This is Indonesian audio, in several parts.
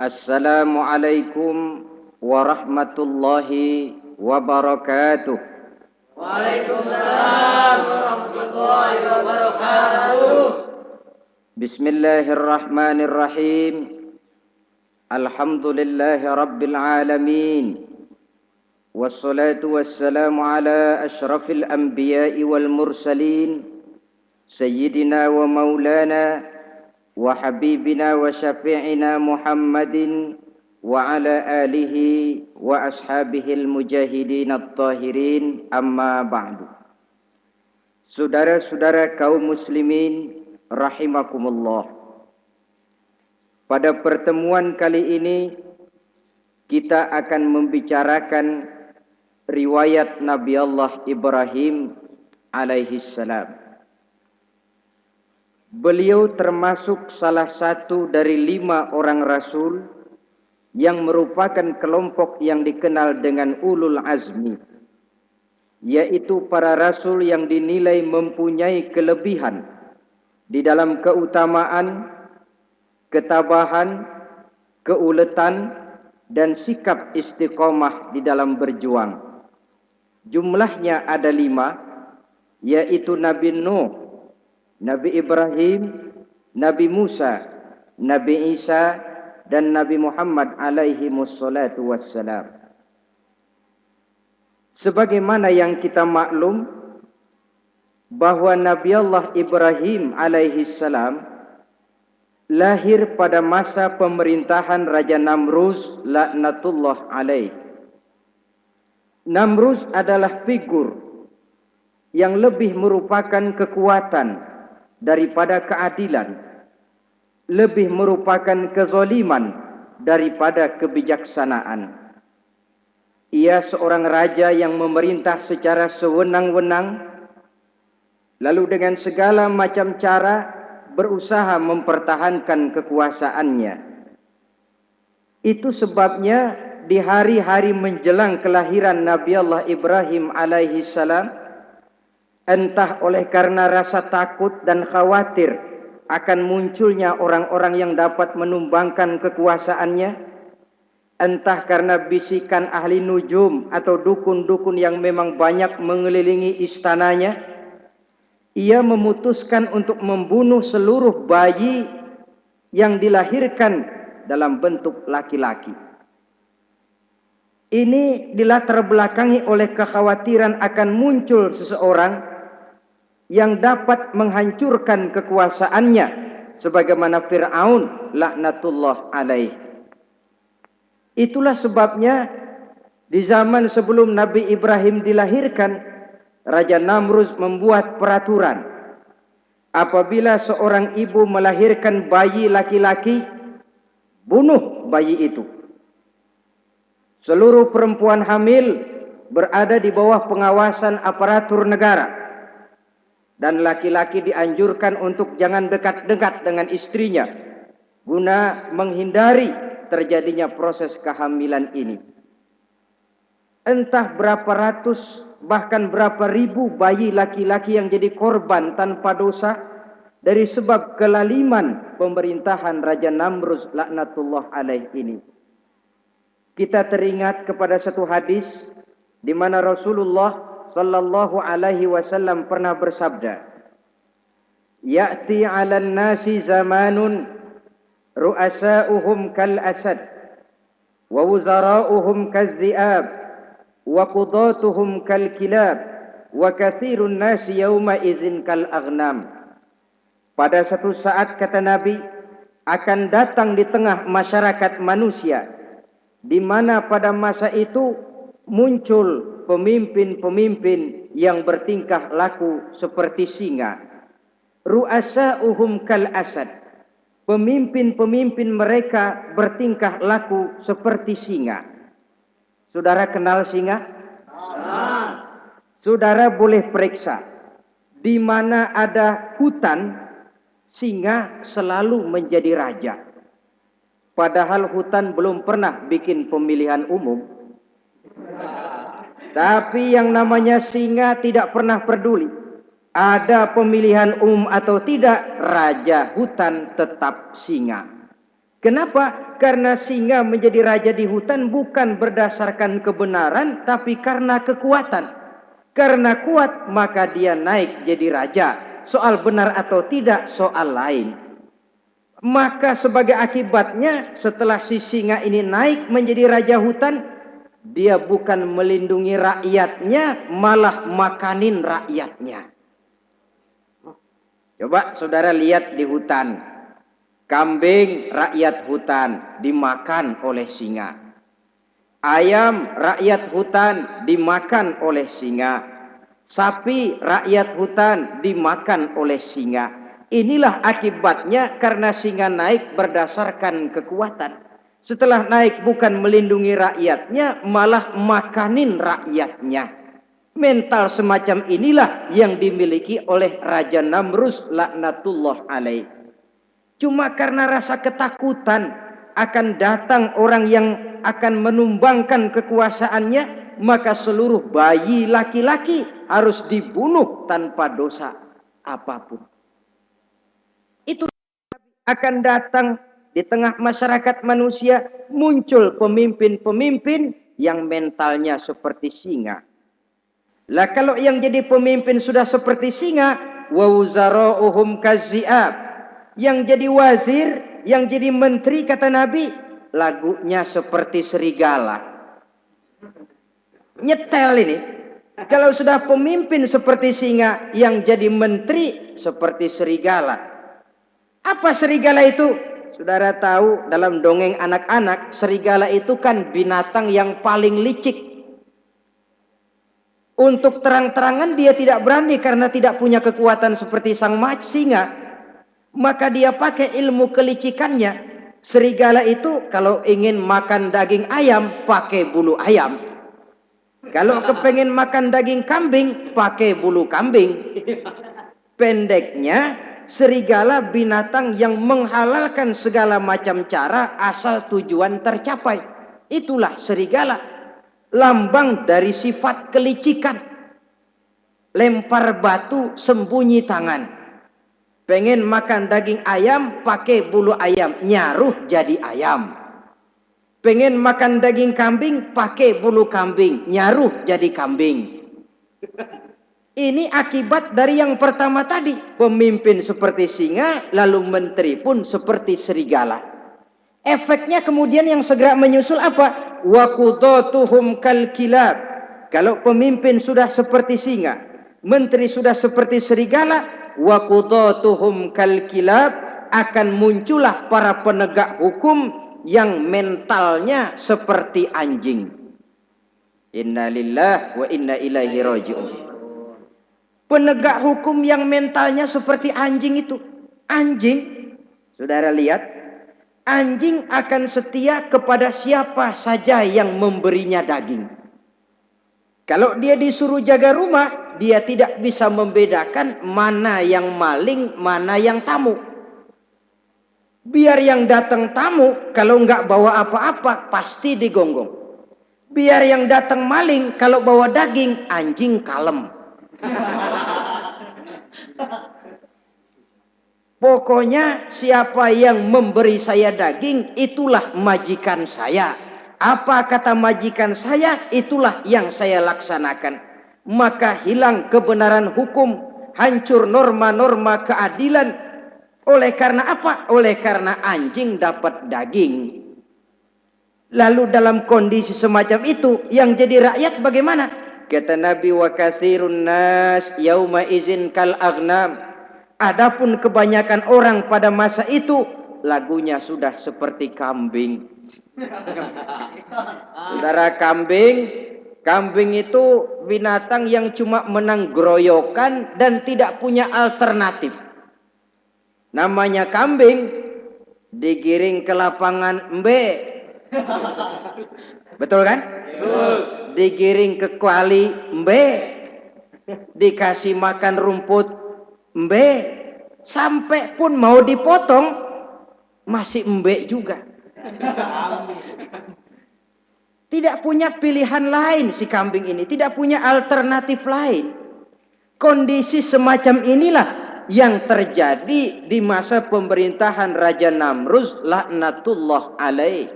Assalamualaikum warahmatullahi wabarakatuh. Waalaikumsalam warahmatullahi wabarakatuh. Bismillahirrahmanirrahim. Alhamdulillahi rabbil alamin. Wassalatu wassalamu ala ashrafil anbiya'i wal mursalin. Sayyidina wa maulana wa habibina wa syafi'ina Muhammadin wa ala alihi wa ashabihil mujahidin at-tahirin, amma ba'du. Saudara-saudara kaum muslimin rahimakumullah. Pada pertemuan kali ini kita akan membicarakan riwayat Nabi Allah Ibrahim alaihi salam. Beliau termasuk salah satu dari 5 orang rasul yang merupakan kelompok yang dikenal dengan ulul azmi, yaitu para rasul yang dinilai mempunyai kelebihan di dalam keutamaan, ketabahan, keuletan, dan sikap istiqomah di dalam berjuang. Jumlahnya ada 5, yaitu Nabi Nuh, Nabi Ibrahim, Nabi Musa, Nabi Isa, dan Nabi Muhammad alaihi wassalatu wassalam. Sebagaimana yang kita maklum bahwa Nabi Allah Ibrahim alaihi salam lahir pada masa pemerintahan Raja Namruz laknatullah alaih. Namruz adalah figur yang lebih merupakan kekuatan daripada keadilan, lebih merupakan kezaliman daripada kebijaksanaan. Ia seorang raja yang memerintah secara sewenang-wenang, lalu dengan segala macam cara berusaha mempertahankan kekuasaannya. Itu sebabnya di hari-hari menjelang kelahiran Nabi Allah Ibrahim alaihi salam, entah oleh karena rasa takut dan khawatir akan munculnya orang-orang yang dapat menumbangkan kekuasaannya, entah karena bisikan ahli nujum atau dukun-dukun yang memang banyak mengelilingi istananya, ia memutuskan untuk membunuh seluruh bayi yang dilahirkan dalam bentuk laki-laki. Ini dilatar belakangi oleh kekhawatiran akan muncul seseorang yang dapat menghancurkan kekuasaannya, sebagaimana Fir'aun laknatullah alaih. Itulah sebabnya di zaman sebelum Nabi Ibrahim dilahirkan, Raja Namruz membuat peraturan. Apabila seorang ibu melahirkan bayi laki-laki, bunuh bayi itu. Seluruh perempuan hamil berada di bawah pengawasan aparatur negara, dan laki-laki dianjurkan untuk jangan dekat-dekat dengan istrinya. guna menghindari terjadinya proses kehamilan ini. Entah berapa ratus bahkan berapa ribu bayi laki-laki yang jadi korban tanpa dosa dari sebab kelaliman pemerintahan Raja Namrud laknatullah alaih ini. Kita teringat kepada satu hadis di mana Rasulullah sallallahu alaihi wasallam pernah bersabda, "Ya'ti 'alan nasi zamanun ru'asa'uhum kal asad wa wuzara'uhum kaz-zi'ab wa qudatuhum kal kilab wa katsirun nasi yauma idzin kal aghnam." Pada satu saat, kata Nabi, akan datang di tengah masyarakat manusia di mana pada masa itu muncul pemimpin-pemimpin yang bertingkah laku seperti singa. Ru'asa'uhum kal asad. Pemimpin-pemimpin mereka bertingkah laku seperti singa. Saudara kenal singa? Saudara boleh periksa. Di mana ada hutan, singa selalu menjadi raja. Padahal hutan belum pernah bikin pemilihan umum. Tapi yang namanya singa tidak pernah peduli. Ada pemilihan umum atau tidak, raja hutan tetap singa. Kenapa? Karena singa menjadi raja di hutan bukan berdasarkan kebenaran, tapi karena kekuatan. Karena kuat, maka dia naik jadi raja. Soal benar atau tidak, soal lain. Maka sebagai akibatnya, setelah si singa ini naik menjadi raja hutan, dia bukan melindungi rakyatnya, malah makanin rakyatnya. Coba saudara lihat di hutan. Kambing rakyat hutan dimakan oleh singa. Ayam rakyat hutan dimakan oleh singa. Sapi rakyat hutan dimakan oleh singa. Inilah akibatnya karena singa naik berdasarkan kekuatan. Setelah naik bukan melindungi rakyatnya, malah makanin rakyatnya. Mental semacam inilah yang dimiliki oleh Raja Namrud laknatullah alaih. Cuma karena rasa ketakutan akan datang orang yang akan menumbangkan kekuasaannya, maka seluruh bayi laki-laki harus dibunuh tanpa dosa apapun. Itu akan datang di tengah masyarakat manusia, muncul pemimpin-pemimpin yang mentalnya seperti singa. Lah kalau yang jadi pemimpin sudah seperti singa, wa wuzara'uhum kazzi'ab. Yang jadi wazir, yang jadi menteri, kata Nabi, lagunya seperti serigala. Nyetel ini. Kalau sudah pemimpin seperti singa, yang jadi menteri seperti serigala. Apa serigala itu? Saudara tahu dalam dongeng anak-anak, serigala itu kan binatang yang paling licik. Untuk terang-terangan dia tidak berani karena tidak punya kekuatan seperti sang singa. Maka dia pakai ilmu kelicikannya. Serigala itu kalau ingin makan daging ayam, pakai bulu ayam. Kalau kepengen makan daging kambing, pakai bulu kambing. Pendeknya, serigala binatang yang menghalalkan segala macam cara asal tujuan tercapai. Itulah serigala. Lambang dari sifat kelicikan. Lempar batu, sembunyi tangan. Pengen makan daging ayam, pakai bulu ayam, nyaruh jadi ayam. Pengen makan daging kambing, pakai bulu kambing, nyaruh jadi kambing. Ini akibat dari yang pertama tadi. Pemimpin seperti singa, lalu menteri pun seperti serigala. Efeknya kemudian yang segera menyusul apa? Wa qudatuhum kal kilab. Kalau pemimpin sudah seperti singa, menteri sudah seperti serigala, wa qudatuhum kal kilab, akan muncullah para penegak hukum yang mentalnya seperti anjing. Innalillahi wa inna ilaihi raji'un. Penegak hukum yang mentalnya seperti anjing itu. Anjing, saudara lihat, anjing akan setia kepada siapa saja yang memberinya daging. Kalau dia disuruh jaga rumah, dia tidak bisa membedakan mana yang maling, mana yang tamu. Biar yang datang tamu kalau nggak bawa apa-apa pasti digonggong. Biar yang datang maling kalau bawa daging, anjing kalem. Pokoknya siapa yang memberi saya daging, itulah majikan saya. Apa kata majikan saya, itulah yang saya laksanakan. Maka hilang kebenaran hukum, hancur norma-norma keadilan. Oleh karena apa? Oleh karena anjing dapat daging. Lalu dalam kondisi semacam itu, yang jadi rakyat bagaimana? Kata Nabi, wa katsirun nas yauma izin kal aghnam. Adapun kebanyakan orang pada masa itu, lagunya sudah seperti kambing. Saudara, kambing itu binatang yang cuma menang groyokan dan tidak punya alternatif. Namanya kambing, digiring ke lapangan embe. Betul kan? Betul. Digiring ke kuali embe. Dikasih makan rumput embe. Sampai pun mau dipotong masih embe juga. Tidak punya pilihan lain si kambing ini, tidak punya alternatif lain. Kondisi semacam inilah yang terjadi di masa pemerintahan Raja Namruz laknatullah alaih.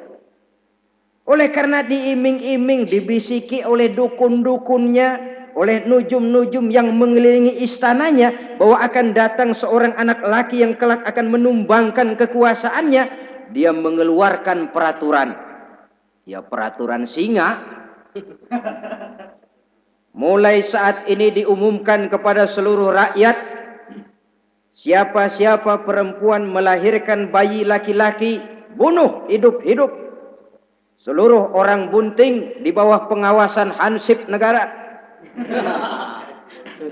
Oleh karena diiming-iming, dibisiki oleh dukun-dukunnya, oleh nujum-nujum yang mengelilingi istananya bahwa akan datang seorang anak laki yang kelak akan menumbangkan kekuasaannya, dia mengeluarkan peraturan. Ya peraturan singa. Mulai saat ini diumumkan kepada seluruh rakyat, siapa-siapa perempuan melahirkan bayi laki-laki, bunuh hidup-hidup. Seluruh orang bunting di bawah pengawasan hansip negara.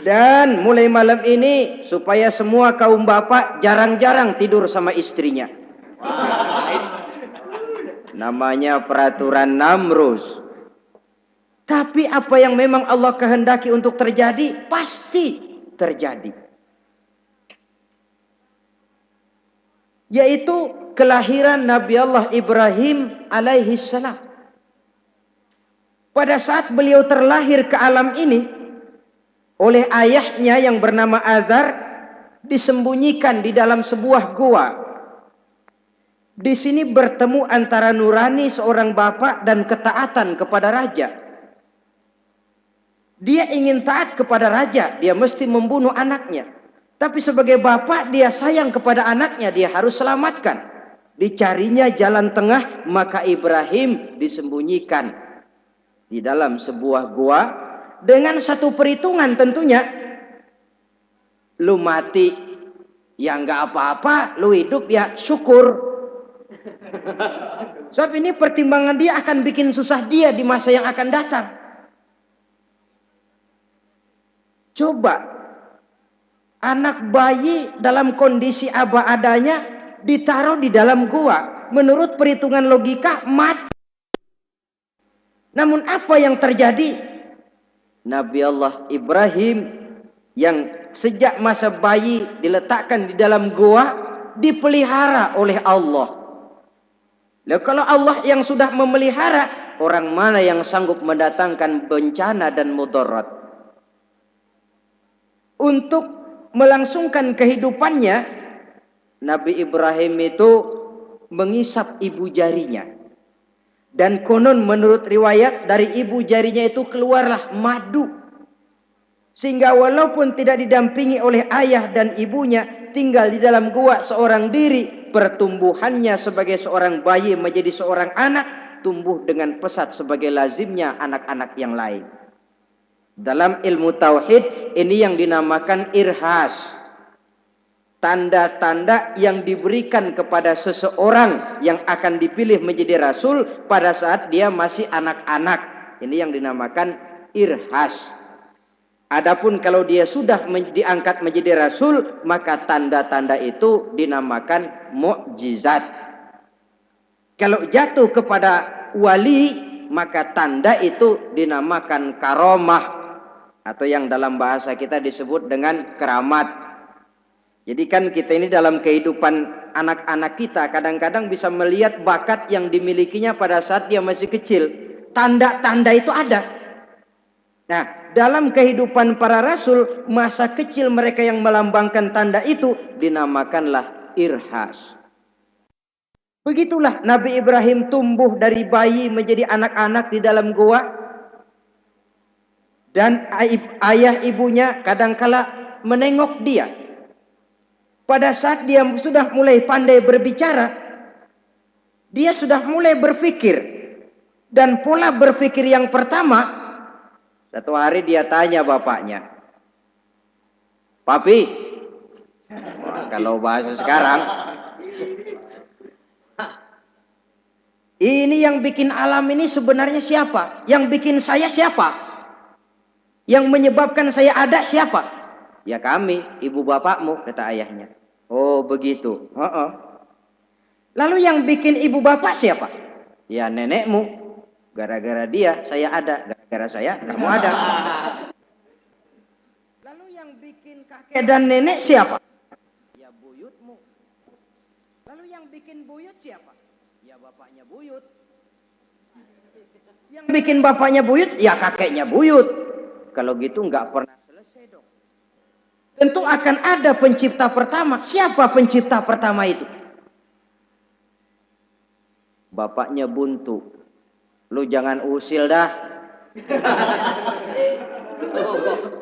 Dan mulai malam ini supaya semua kaum bapak jarang-jarang tidur sama istrinya. Namanya peraturan Namruz. Tapi apa yang memang Allah kehendaki untuk terjadi, pasti terjadi. Yaitu kelahiran Nabi Allah Ibrahim alaihi salam. Pada saat beliau terlahir ke alam ini, oleh ayahnya yang bernama Azar, disembunyikan di dalam sebuah gua. Di sini bertemu antara nurani seorang bapak dan ketaatan kepada raja. Dia ingin taat kepada raja, dia mesti membunuh anaknya. Tapi sebagai bapak dia sayang kepada anaknya, dia harus selamatkan. Dicarinya jalan tengah, maka Ibrahim disembunyikan di dalam sebuah gua dengan satu perhitungan tentunya. Lu mati ya nggak apa-apa, lu hidup ya syukur. Sebab ini pertimbangan dia akan bikin susah dia di masa yang akan datang. Coba anak bayi dalam kondisi apa adanya ditaruh di dalam gua, menurut perhitungan logika mati. Namun apa yang terjadi? Nabi Allah Ibrahim yang sejak masa bayi diletakkan di dalam gua dipelihara oleh Allah. Nah, kalau Allah yang sudah memelihara, orang mana yang sanggup mendatangkan bencana dan mudarat? Untuk melangsungkan kehidupannya, Nabi Ibrahim itu mengisap ibu jarinya. Dan konon menurut riwayat dari ibu jarinya itu keluarlah madu. Sehingga walaupun tidak didampingi oleh ayah dan ibunya, tinggal di dalam gua seorang diri, pertumbuhannya sebagai seorang bayi menjadi seorang anak, tumbuh dengan pesat sebagai lazimnya anak-anak yang lain. Dalam ilmu tauhid ini yang dinamakan irhas. Tanda-tanda yang diberikan kepada seseorang yang akan dipilih menjadi rasul pada saat dia masih anak-anak. Ini yang dinamakan irhas. Adapun kalau dia sudah diangkat menjadi rasul, maka tanda-tanda itu dinamakan mukjizat. Kalau jatuh kepada wali, maka tanda itu dinamakan karomah, atau yang dalam bahasa kita disebut dengan keramat. Jadi kan kita ini dalam kehidupan anak-anak kita kadang-kadang bisa melihat bakat yang dimilikinya pada saat dia masih kecil. Tanda-tanda itu ada. Nah, dalam kehidupan para rasul, masa kecil mereka yang melambangkan tanda itu dinamakanlah irhas. Begitulah Nabi Ibrahim tumbuh dari bayi menjadi anak-anak di dalam gua. Dan ayah ibunya kadangkala menengok dia. Pada saat dia sudah mulai pandai berbicara, dia sudah mulai berpikir. Dan pola berpikir yang pertama, satu hari dia tanya bapaknya, "Papi," kalau bahasa sekarang, "ini yang bikin alam ini sebenarnya siapa? Yang bikin saya siapa? Yang menyebabkan saya ada siapa?" "Ya kami, ibu bapakmu," kata ayahnya. "Oh begitu." "Lalu yang bikin ibu bapak siapa?" "Ya nenekmu. Gara-gara dia saya ada, gara-gara saya kamu ada." "Lalu yang bikin kakek dan nenek siapa?" "Ya buyutmu." "Lalu yang bikin buyut siapa?" "Ya bapaknya buyut." "Yang bikin bapaknya buyut?" "Ya kakeknya buyut." Kalau gitu nggak pernah selesai dong. Tentu akan ada pencipta pertama. Siapa pencipta pertama itu? Bapaknya buntu. "Lu jangan usil dah.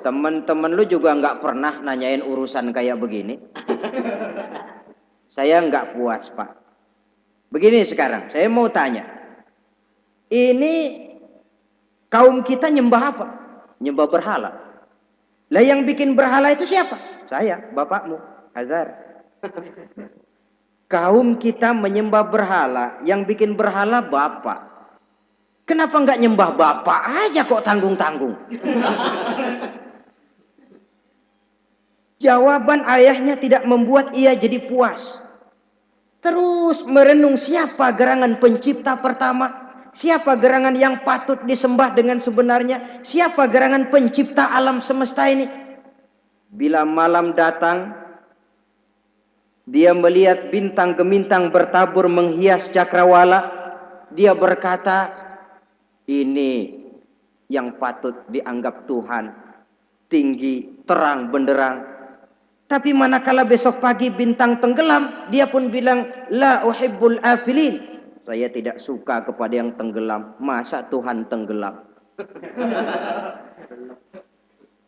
Temen-temen lu juga nggak pernah nanyain urusan kayak begini." "Saya nggak puas, Pak. Begini sekarang, saya mau tanya. Ini kaum kita nyembah apa?" "Nyembah berhala." "Lah yang bikin berhala itu siapa?" "Saya, bapakmu, Azhar." "Kaum kita menyembah berhala, yang bikin berhala bapak. Kenapa nggak nyembah bapak aja kok tanggung-tanggung?" Jawaban ayahnya tidak membuat ia jadi puas. Terus merenung siapa gerangan pencipta pertama, siapa gerangan yang patut disembah dengan sebenarnya, siapa gerangan pencipta alam semesta ini. Bila malam datang, dia melihat bintang gemintang bertabur menghias cakrawala. Dia berkata, "Ini yang patut dianggap Tuhan, tinggi, terang, benderang." Tapi manakala besok pagi bintang tenggelam, dia pun bilang, "La uhibbul afilin." Saya tidak suka kepada yang tenggelam. Masa Tuhan tenggelam?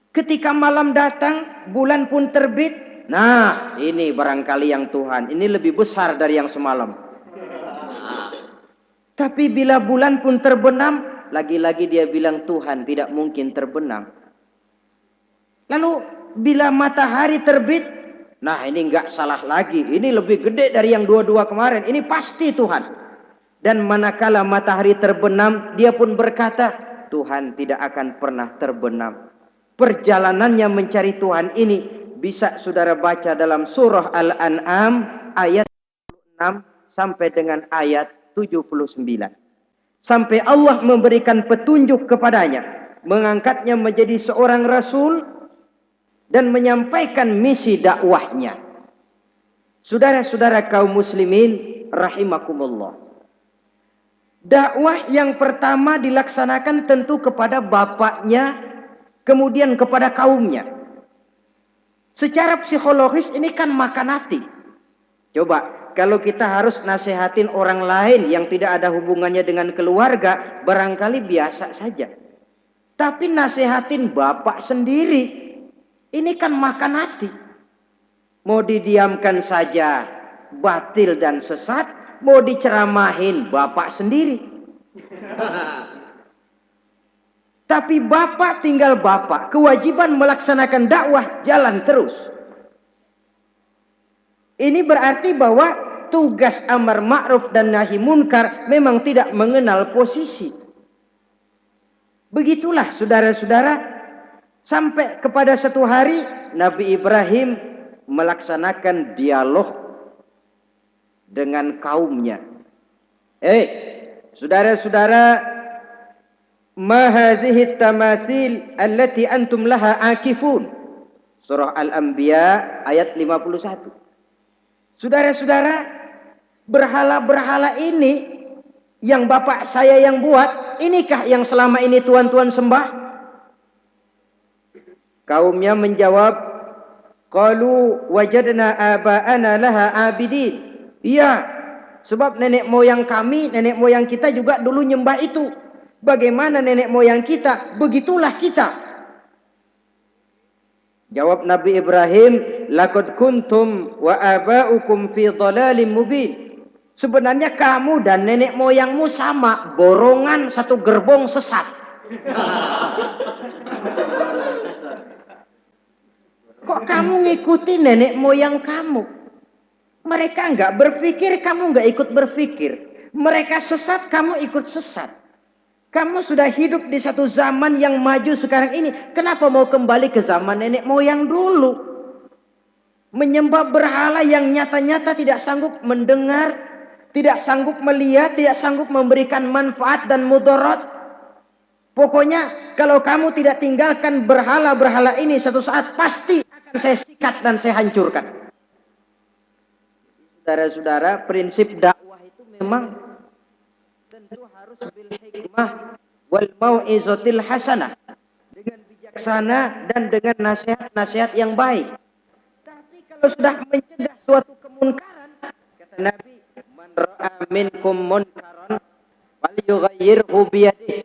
Ketika malam datang, bulan pun terbit. Nah, ini barangkali yang Tuhan. Ini lebih besar dari yang semalam. Tapi bila bulan pun terbenam, lagi-lagi dia bilang Tuhan tidak mungkin terbenam. Lalu bila matahari terbit, nah ini nggak salah lagi. Ini lebih gede dari yang dua-dua kemarin. Ini pasti Tuhan. Dan manakala matahari terbenam, dia pun berkata, Tuhan tidak akan pernah terbenam. Perjalanannya mencari Tuhan ini bisa saudara baca dalam surah Al-An'am ayat 6 sampai dengan ayat 79. Sampai Allah memberikan petunjuk kepadanya, mengangkatnya menjadi seorang rasul dan menyampaikan misi dakwahnya. Saudara-saudara kaum muslimin rahimakumullah. Dakwah yang pertama dilaksanakan tentu kepada bapaknya, kemudian kepada kaumnya. Secara psikologis ini kan makan hati. Coba kalau kita harus nasihatin orang lain yang tidak ada hubungannya dengan keluarga, barangkali biasa saja. Tapi nasihatin bapak sendiri, ini kan makan hati. Mau didiamkan saja batil dan sesat, mau diceramahin bapak sendiri. Tapi bapak tinggal bapak, kewajiban melaksanakan dakwah jalan terus. Ini berarti bahwa tugas amar ma'ruf dan nahi munkar memang tidak mengenal posisi. Begitulah saudara-saudara, sampai kepada satu hari Nabi Ibrahim melaksanakan dialog dengan kaumnya. Saudara-saudara, ma hadhihi tamasil allati antum laha akifun. Surah Al-Anbiya ayat 51. Saudara-saudara, berhala-berhala ini yang bapak saya yang buat, inikah yang selama ini tuan-tuan sembah? Kaumnya menjawab, qalu wajadna aba'ana laha abidin. Iya, sebab nenek moyang kami, nenek moyang kita juga dulu nyembah itu. Bagaimana nenek moyang kita, begitulah kita. Jawab Nabi Ibrahim, laqad kuntum wa aba'ukum fi dhalalim mubin. Sebenarnya kamu dan nenek moyangmu sama, borongan satu gerbong sesat. Kok kamu ngikuti nenek moyang kamu? Mereka enggak berpikir, kamu enggak ikut berpikir. Mereka sesat, kamu ikut sesat. Kamu sudah hidup di satu zaman yang maju sekarang ini. Kenapa mau kembali ke zaman nenek moyang dulu? Menyembah berhala yang nyata-nyata tidak sanggup mendengar, tidak sanggup melihat, tidak sanggup memberikan manfaat dan mudarat. Pokoknya kalau kamu tidak tinggalkan berhala-berhala ini, satu saat pasti akan saya sikat dan saya hancurkan. Saudara-saudara, prinsip dakwah itu memang tentu harus bil hikmah wal mau'izatil hasanah, dengan bijaksana dan dengan nasihat-nasihat yang baik. Tapi kalau sudah mencegah suatu kemunkaran, kata Nabi, man ra'a minkum munkaran falyughayyirhu biyadihi.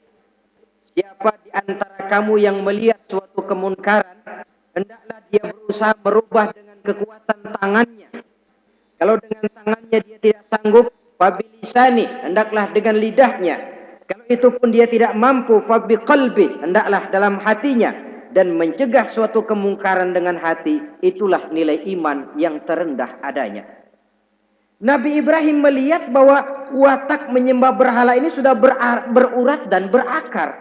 Siapa di antara kamu yang melihat suatu kemunkaran, hendaklah dia berusaha merubah dengan kekuatan tangannya. Kalau dengan tangannya dia tidak sanggup, fabilisani, hendaklah dengan lidahnya. Kalau itu pun dia tidak mampu, fabiqalbi, hendaklah dalam hatinya. Dan mencegah suatu kemungkaran dengan hati, itulah nilai iman yang terendah adanya. Nabi Ibrahim melihat bahwa watak menyembah berhala ini sudah berurat dan berakar.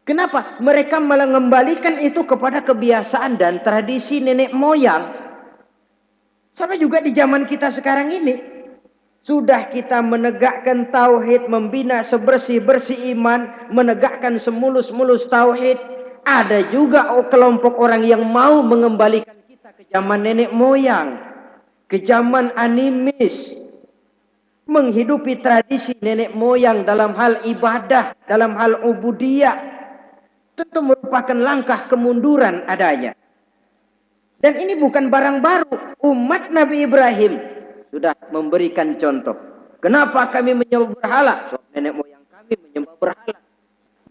Kenapa? Mereka mengembalikan itu kepada kebiasaan dan tradisi nenek moyang. Sama juga di zaman kita sekarang ini. Sudah kita menegakkan tauhid, membina sebersih-bersih iman, menegakkan semulus-mulus tauhid. Ada juga kelompok orang yang mau mengembalikan kita ke zaman nenek moyang, ke zaman animis, menghidupi tradisi nenek moyang dalam hal ibadah, dalam hal ubudiyah. Tentu merupakan langkah kemunduran adanya. Dan ini bukan barang baru. Umat Nabi Ibrahim sudah memberikan contoh. Kenapa kami menyembah berhala? Sebab nenek moyang kami menyembah berhala.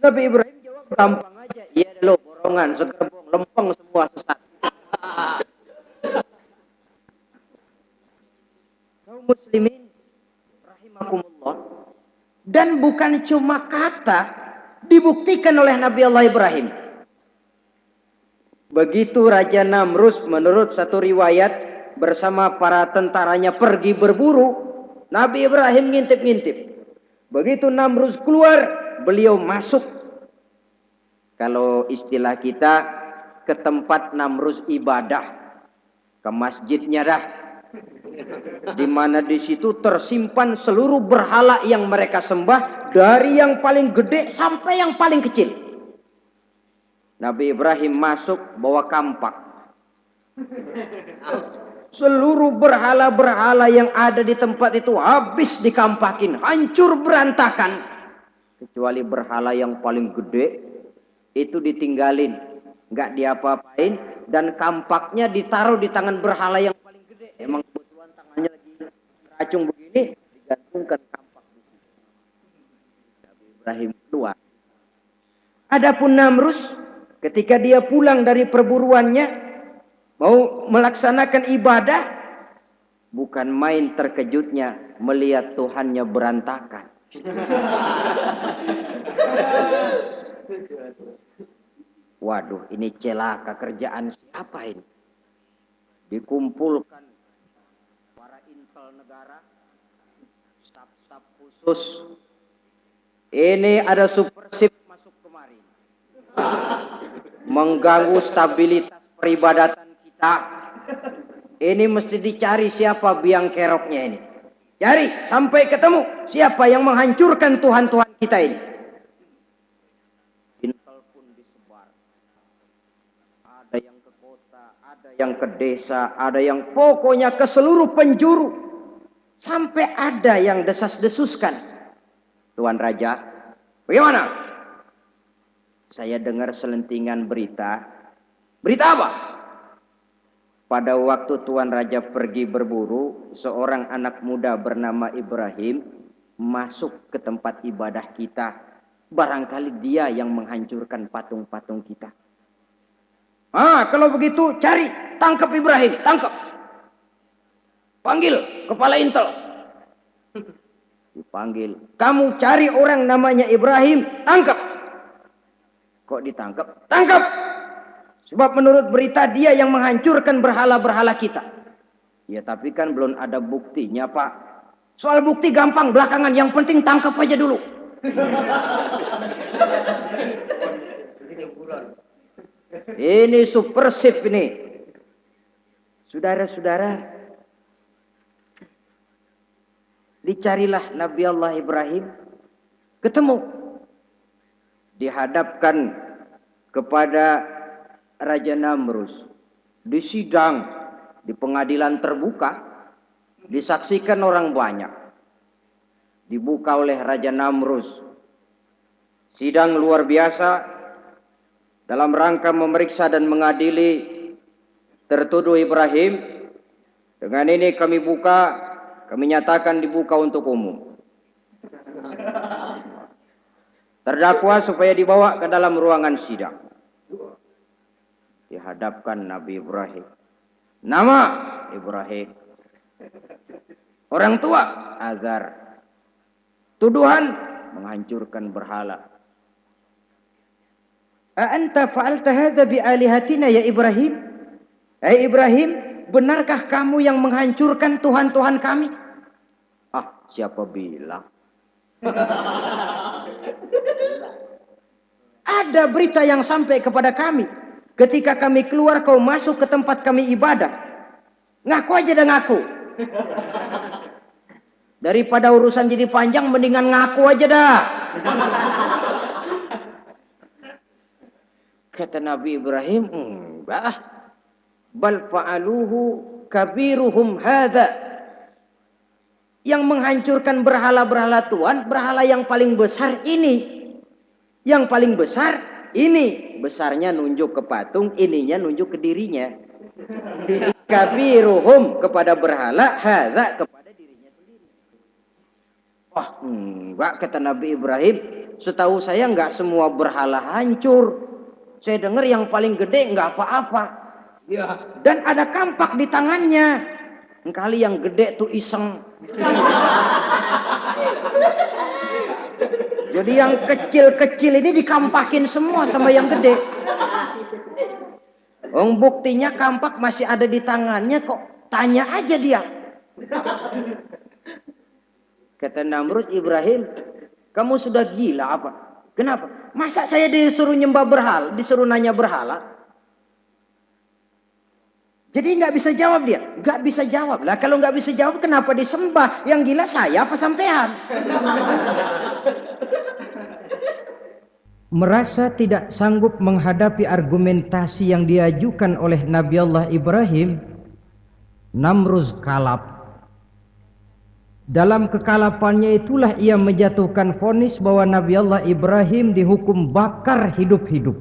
Nabi Ibrahim jawab gampang aja. Iya loh, borongan, segerbong, lempeng semua sesat. Kaum muslimin rahimakumullah. Dan bukan cuma kata, dibuktikan oleh Nabi Allah Ibrahim. Begitu Raja Namrus menurut satu riwayat bersama para tentaranya pergi berburu, Nabi Ibrahim ngintip-ngintip. Begitu Namrus keluar, beliau masuk. Kalau istilah kita, ke tempat Namrus ibadah, ke masjidnya dah. Di mana di situ tersimpan seluruh berhala yang mereka sembah, dari yang paling gede sampai yang paling kecil. Nabi Ibrahim masuk bawa kampak. Seluruh berhala-berhala yang ada di tempat itu habis dikampakin, hancur berantakan. Kecuali berhala yang paling gede, itu ditinggalin, nggak diapa-apain, dan kampaknya ditaruh di tangan berhala yang paling gede. Emang kebetulan tangannya lagi racung begini, digantungkan kampak. Nabi Ibrahim keluar. Adapun Namrus, ketika dia pulang dari perburuannya, mau melaksanakan ibadah, bukan main terkejutnya melihat Tuhannya berantakan. Waduh, ini celaka kerjaan siapa ini? Dikumpulkan para intel negara, staf-staf khusus. Ini ada supersip masuk kemari, mengganggu stabilitas peribadatan kita. Ini mesti dicari siapa biang keroknya ini. Cari sampai ketemu siapa yang menghancurkan Tuhan-Tuhan kita ini. Intel pun disebar. Ada yang ke kota, yang ke desa, ada yang pokoknya ke seluruh penjuru. Sampai ada yang desas-desuskan. Tuan Raja, bagaimana? Saya dengar selentingan berita. Berita apa? Pada waktu Tuan Raja pergi berburu, seorang anak muda bernama Ibrahim masuk ke tempat ibadah kita. Barangkali dia yang menghancurkan patung-patung kita. Kalau begitu cari, tangkap Ibrahim, tangkap. Panggil kepala intel. Dipanggil. Kamu cari orang namanya Ibrahim, tangkap. Kok ditangkap? Tangkap. Sebab menurut berita dia yang menghancurkan berhala-berhala kita. Ya tapi kan belum ada buktinya, Pak. Soal bukti gampang belakangan, yang penting tangkap aja dulu. Ini supersif ini. Saudara-saudara, dicarilah Nabi Allah Ibrahim, ketemu, dihadapkan kepada Raja Namrus, disidang di pengadilan terbuka, disaksikan orang banyak, dibuka oleh Raja Namrus. Sidang luar biasa dalam rangka memeriksa dan mengadili tertuduh Ibrahim. Dengan ini kami buka, kami nyatakan dibuka untuk umum. Terdakwa supaya dibawa ke dalam ruangan sidang. Dihadapkan Nabi Ibrahim. Nama Ibrahim. Orang tua Azar. Tuduhan menghancurkan berhala. A'anta fa'alta hadza bi alihatina ya Ibrahim? Hai Ibrahim, benarkah kamu yang menghancurkan Tuhan-Tuhan kami? Siapa bilang? Ada berita yang sampai kepada kami. Ketika kami keluar, kau masuk ke tempat kami ibadah. Ngaku aja dah, ngaku. Daripada urusan jadi panjang, mendingan ngaku aja dah. Kata Nabi Ibrahim, enggak. Bal fa'aluhu kabiruhum hadza. Yang menghancurkan berhala-berhala Tuhan, berhala yang paling besar ini. Yang paling besar ini. Besarnya nunjuk ke patung, ininya nunjuk ke dirinya. Kabiruhum kepada berhala, hadza kepada dirinya sendiri. Enggak, kata Nabi Ibrahim. Setahu saya enggak semua berhala hancur. Saya dengar yang paling gede enggak apa-apa. Ya. Dan ada kampak di tangannya. Kali yang gede tuh iseng. Jadi yang kecil-kecil ini dikampakin semua sama yang gede. Buktinya kampak masih ada di tangannya kok. Tanya aja dia. Kata Namrud, Ibrahim, kamu sudah gila apa? Kenapa? Masa saya disuruh nyembah berhala, disuruh nanya berhala? Jadi nggak bisa jawab dia, nggak bisa jawab. Lah kalau nggak bisa jawab, kenapa disembah? Yang gila saya apa sampean? Merasa tidak sanggup menghadapi argumentasi yang diajukan oleh Nabi Allah Ibrahim, Namrud kalap. Dalam kekalapannya itulah ia menjatuhkan vonis bahwa Nabi Allah Ibrahim dihukum bakar hidup-hidup.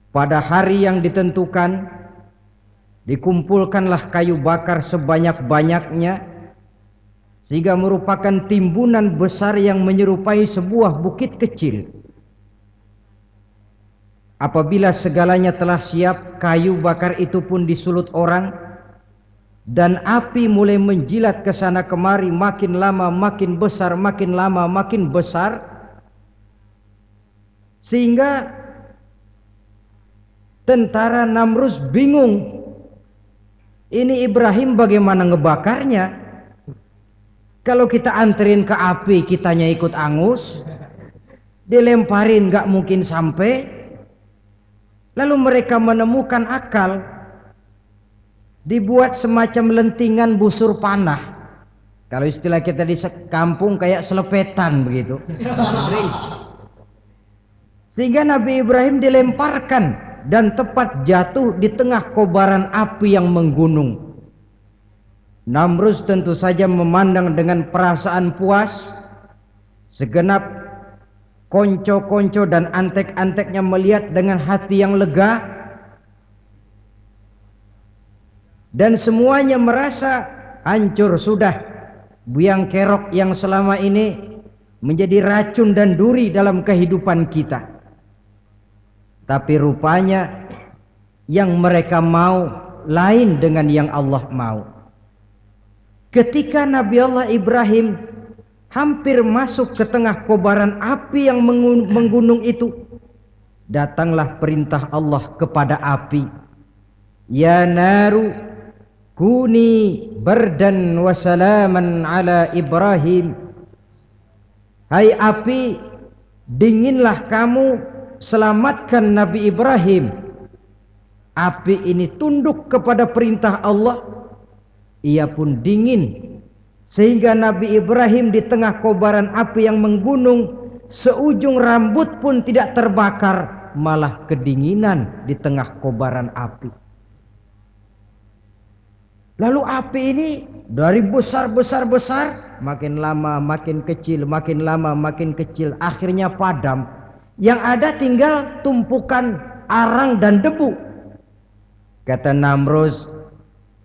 Pada hari yang ditentukan, dikumpulkanlah kayu bakar sebanyak-banyaknya, sehingga merupakan timbunan besar yang menyerupai sebuah bukit kecil. Apabila segalanya telah siap, kayu bakar itu pun disulut orang, dan api mulai menjilat ke sana kemari, makin lama makin besar, makin lama makin besar, sehingga tentara Namrud bingung. Ini Ibrahim bagaimana ngebakarnya? Kalau kita anterin ke api, kitanya ikut angus, dilemparin gak mungkin sampai. Lalu mereka menemukan akal, dibuat semacam lentingan busur panah. Kalau istilah kita di kampung kayak selepetan begitu. Sehingga Nabi Ibrahim dilemparkan dan tepat jatuh di tengah kobaran api yang menggunung. Namrus tentu saja memandang dengan perasaan puas. Segenap konco-konco dan antek-anteknya melihat dengan hati yang lega, dan semuanya merasa hancur sudah biang kerok yang selama ini menjadi racun dan duri dalam kehidupan kita. Tapi rupanya yang mereka mau lain dengan yang Allah mau. Ketika Nabi Allah Ibrahim hampir masuk ke tengah kobaran api yang menggunung itu, datanglah perintah Allah kepada api. Ya naru kuni bardan wa salaman ala Ibrahim. Hai api, dinginlah kamu, selamatkan Nabi Ibrahim. Api ini tunduk kepada perintah Allah. Ia pun dingin, sehingga Nabi Ibrahim di tengah kobaran api yang menggunung, seujung rambut pun tidak terbakar, malah kedinginan di tengah kobaran api. Lalu api ini dari besar, makin lama makin kecil, makin lama makin kecil, akhirnya padam. Yang ada tinggal tumpukan arang dan debu. Kata Namrus,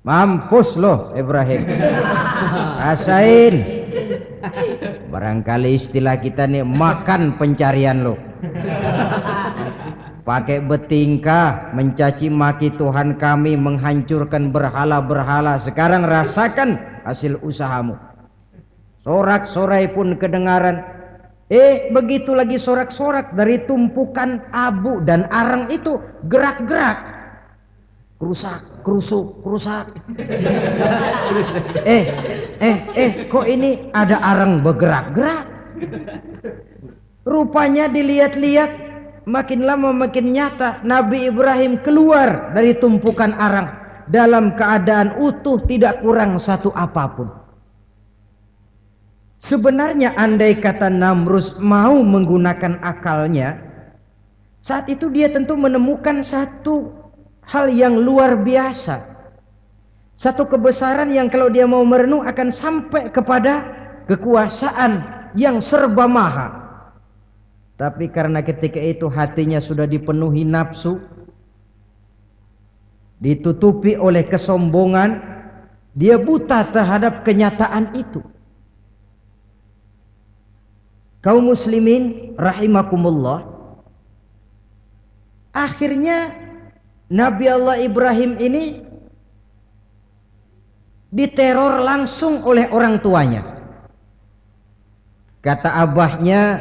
mampus loh Ibrahim, rasain. Barangkali istilah kita nih, makan pencarian lo. Pakai bertingkah mencaci maki Tuhan kami, menghancurkan berhala-berhala. Sekarang rasakan hasil usahamu. Sorak-sorai pun kedengaran. Begitu lagi sorak-sorak dari tumpukan abu dan arang itu gerak-gerak. Kerusak. Kok ini ada arang bergerak-gerak? Rupanya dilihat-lihat, makin lama makin nyata, Nabi Ibrahim keluar dari tumpukan arang dalam keadaan utuh, tidak kurang satu apapun. Sebenarnya andai kata Namrus mau menggunakan akalnya, saat itu dia tentu menemukan satu hal yang luar biasa, satu kebesaran yang kalau dia mau merenung akan sampai kepada kekuasaan yang serba maha. Tapi karena ketika itu hatinya sudah dipenuhi nafsu, ditutupi oleh kesombongan, dia buta terhadap kenyataan itu. Kaum muslimin rahimakumullah, akhirnya Nabi Allah Ibrahim ini diteror langsung oleh orang tuanya. Kata abahnya,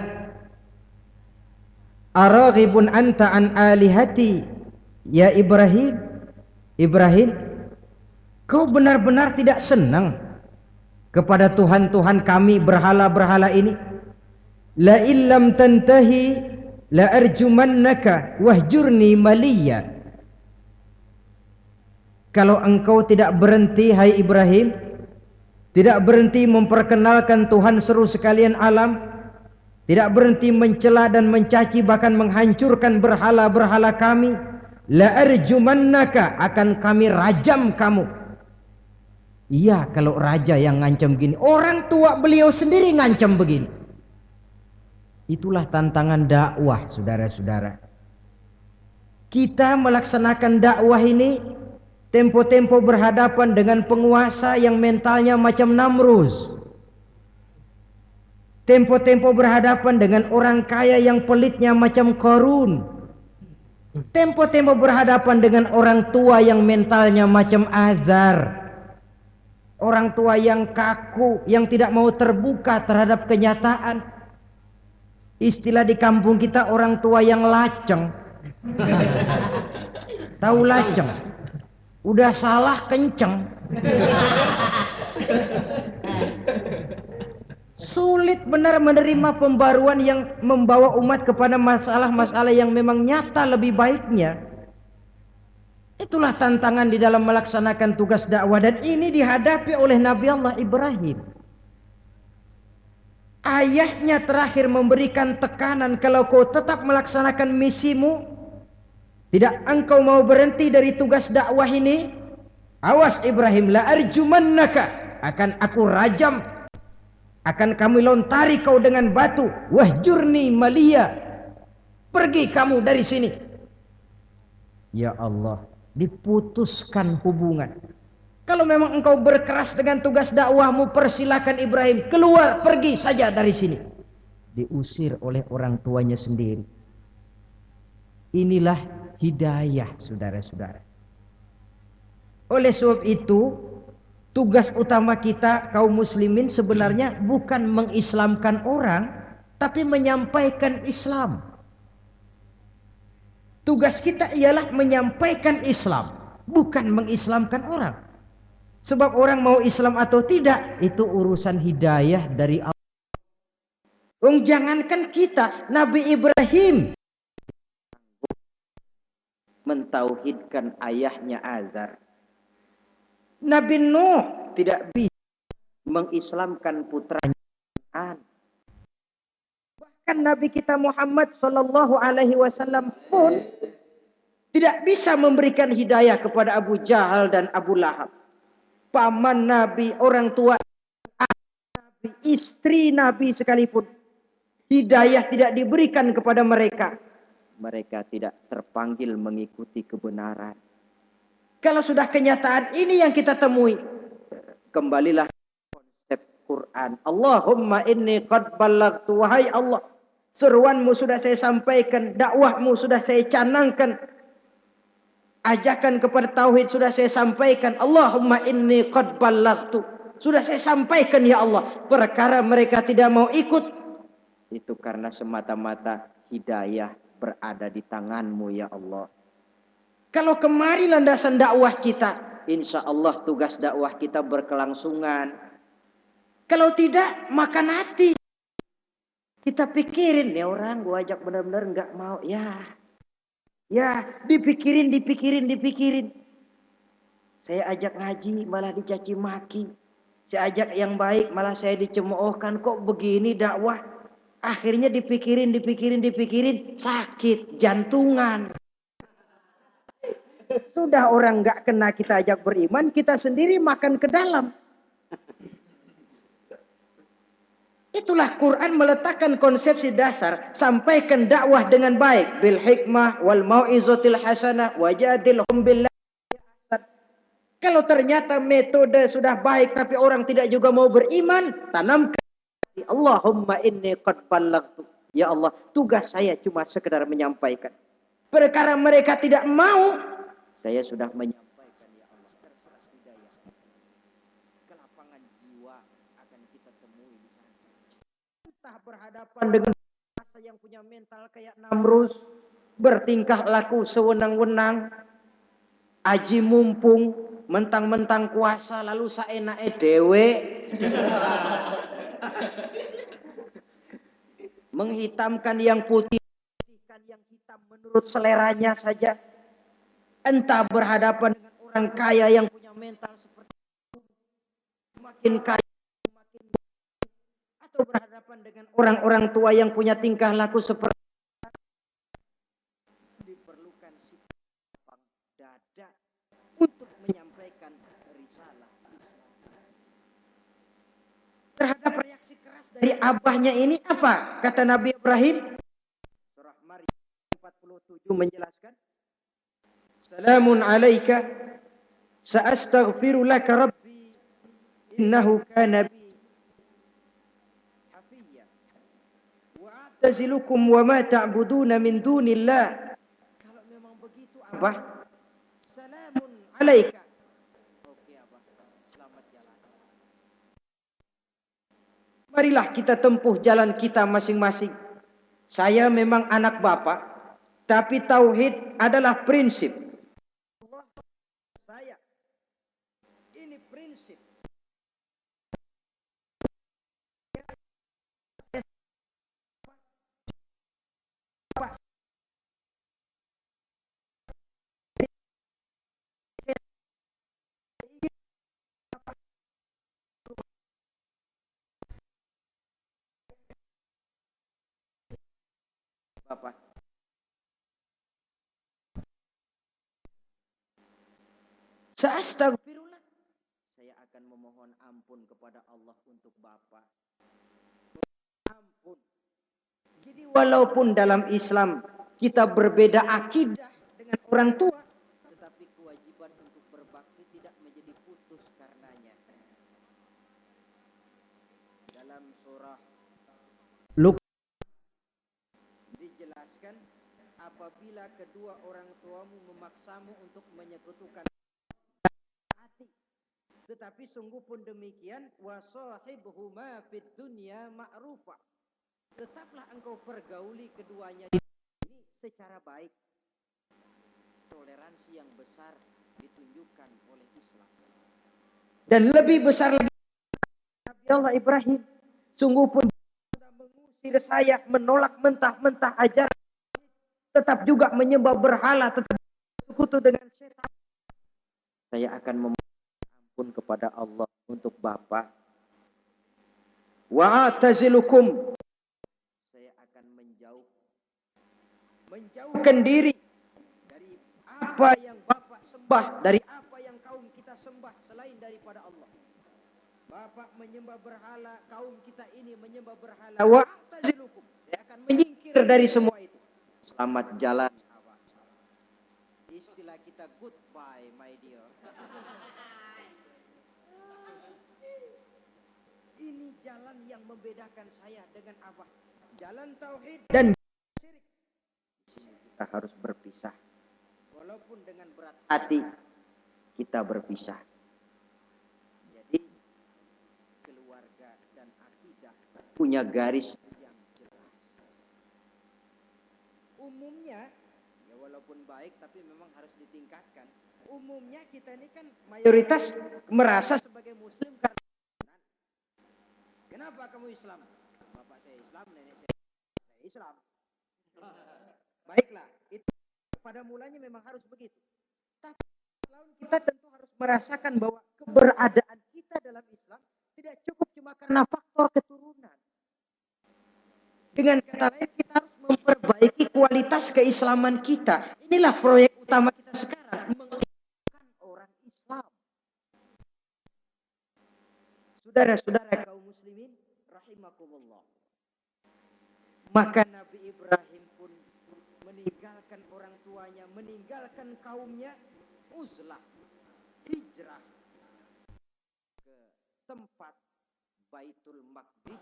araghibun anta an alihati ya Ibrahim. Ibrahim, kau benar-benar tidak senang kepada Tuhan-Tuhan kami, berhala-berhala ini? La illam tantahi la arjumannaka wahjurni maliya. Kalau engkau tidak berhenti, hai Ibrahim, tidak berhenti memperkenalkan Tuhan seru sekalian alam, tidak berhenti mencela dan mencaci bahkan menghancurkan berhala-berhala kami, la arjumannaka, akan kami rajam kamu. Iya, kalau raja yang ngancam begini, orang tua beliau sendiri ngancam begini. Itulah tantangan dakwah, saudara-saudara. Kita melaksanakan dakwah ini tempo-tempo berhadapan dengan penguasa yang mentalnya macam Namrus. Tempo-tempo berhadapan dengan orang kaya yang pelitnya macam Qarun. Tempo-tempo berhadapan dengan orang tua yang mentalnya macam Azar. Orang tua yang kaku, yang tidak mau terbuka terhadap kenyataan. Istilah di kampung kita, orang tua yang laceng. Tahu laceng? Udah salah kenceng. Sulit benar menerima pembaruan yang membawa umat kepada masalah-masalah yang memang nyata lebih baiknya. Itulah tantangan di dalam melaksanakan tugas dakwah, dan ini dihadapi oleh Nabi Allah Ibrahim. Ayahnya terakhir memberikan tekanan, kalau kau tetap melaksanakan misimu, Tidak engkau mau berhenti dari tugas dakwah ini? Awas Ibrahim, la arjumannaka, akan aku rajam, akan kami lontari kau dengan batu. Wahjurni malia, pergi kamu dari sini. Ya Allah, diputuskan hubungan. Kalau memang engkau berkeras dengan tugas dakwahmu, persilakan Ibrahim, keluar, pergi saja dari sini. Diusir oleh orang tuanya sendiri. Inilah hidayah, saudara-saudara. Oleh sebab itu, tugas utama kita kaum muslimin sebenarnya bukan mengislamkan orang, tapi menyampaikan Islam. Tugas kita ialah menyampaikan Islam, bukan mengislamkan orang. Sebab orang mau Islam atau tidak, itu urusan hidayah dari Allah. Jangankan kita, Nabi Ibrahim mentauhidkan ayahnya Azar. Nabi Nuh tidak bisa mengislamkan putranya. Bahkan Nabi kita Muhammad sallallahu alaihi wasallam pun tidak bisa memberikan hidayah kepada Abu Jahal dan Abu Lahab. Paman Nabi, orang tua Nabi, istri Nabi sekalipun, hidayah tidak diberikan kepada mereka. Mereka tidak terpanggil mengikuti kebenaran. Kalau sudah kenyataan ini yang kita temui, kembalilah konsep Quran. Allahumma inni qad ballaghtu, wahai Allah, seruanmu sudah saya sampaikan, dakwahmu sudah saya canangkan, ajakan kepada tauhid sudah saya sampaikan. Allahumma inni qad ballaghtu, sudah saya sampaikan ya Allah. Perkara mereka tidak mau ikut, itu karena semata-mata hidayah berada di tanganmu ya Allah. Kalau kemari landasan dakwah kita, insya Allah tugas dakwah kita berkelangsungan. Kalau tidak, maka nanti kita pikirin, ya orang gua ajak benar-benar nggak mau, ya dipikirin. Saya ajak ngaji malah dicaci maki, saya ajak yang baik malah saya dicemoohkan. Kok begini dakwah? Akhirnya dipikirin, sakit jantungan. Sudah orang nggak kena kita ajak beriman, kita sendiri makan ke dalam. Itulah Quran meletakkan konsepsi dasar, sampaikan dakwah dengan baik, bil hikmah wal mau'izatil hasanah wajadilhum billah. Kalau ternyata metode sudah baik tapi orang tidak juga mau beriman, tanamkan Allahumma inni qad ballaghtu. Ya Allah, tugas saya cuma sekedar menyampaikan. Perkara mereka tidak mau, saya sudah menyampaikan ya Allah. Terserah hidayah. Kelapangan jiwa akan kita temui di sana. Entah berhadapan dengan masa yang punya mental kayak Namrus, bertingkah laku sewenang-wenang, aji mumpung, mentang-mentang kuasa lalu saenake dhewe. Menghitamkan yang putih, memutihkan yang hitam menurut seleranya saja. Entah berhadapan dengan orang kaya yang punya mental seperti itu, makin kaya makin, atau berhadapan dengan orang-orang tua yang punya tingkah laku seperti itu, diperlukan sikap dada untuk menyampaikan risalah Islam. Terhadap reaksi keras dari abahnya ini apa kata Nabi Ibrahim? Surah Maryam 47 menjelaskan, Salamun alaika sa'astaghfiru laka rabbi innahu kana bi hafiyya wa a'tazilukum wa ma ta'buduna min dunillah. Kalau memang begitu Abah, salamun alaika. Oke Abah, selamat jalan. Marilah kita tempuh jalan kita masing-masing. Saya memang anak bapak, tapi tauhid adalah prinsip. Saya ini prinsip. Bapak Astagfirullah. Saya akan memohon ampun kepada Allah untuk Bapak. Ampun. Jadi walaupun dalam Islam kita berbeda akidah dengan orang tua, tetapi kewajiban untuk berbakti tidak menjadi putus karenanya. Dalam surah Luqman dijelaskan, apabila kedua orang tuamu memaksamu untuk menyekutukan hati, tetapi sungguh pun demikian, wasahibhuma fid dunya ma'rufa, tetaplah engkau pergauli keduanya di ini secara baik. Toleransi yang besar ditunjukkan oleh Islam. Dan lebih besar lagi, Nabi Allah Ibrahim sungguh pun sudah mengusir saya, menolak mentah-mentah ajaran, tetap juga menyembah berhala, tetap bersekutu dengan setan. Saya akan memohon ampun kepada Allah untuk Bapak. Wa'tazilukum, saya akan menjauhkan diri dari apa yang Bapak sembah, dari apa yang kaum kita sembah selain daripada Allah. Bapak menyembah berhala, kaum kita ini menyembah berhala. Wa'tazilukum, saya akan menyingkir dari semua itu. Selamat jalan. Istilah kita goodbye my dear. Ini jalan yang membedakan saya dengan Abah. Jalan tauhid dan syirik. Kita harus berpisah. Walaupun dengan berat hati kita berpisah. Jadi keluarga dan akidah punya garis yang jelas. Umumnya, ya walaupun baik tapi memang harus ditingkatkan. Umumnya kita ini kan mayoritas merasa sebagai muslim karena kenapa kamu Islam? Bapak saya Islam, nenek saya Islam. Baiklah, itu pada mulanya memang harus begitu. Tapi kita tentu harus merasakan bahwa keberadaan kita dalam Islam tidak cukup cuma karena faktor keturunan. Dengan kata lain, kita harus memperbaiki kualitas keislaman kita. Inilah proyek utama kita sekarang, mengislamkan orang Islam. Saudara-saudara kaum muslimin rahimakumullah. Maka Nabi Ibrahim pun meninggalkan orang tuanya, meninggalkan kaumnya, uzlah, hijrah ke tempat Baitul Maqdis,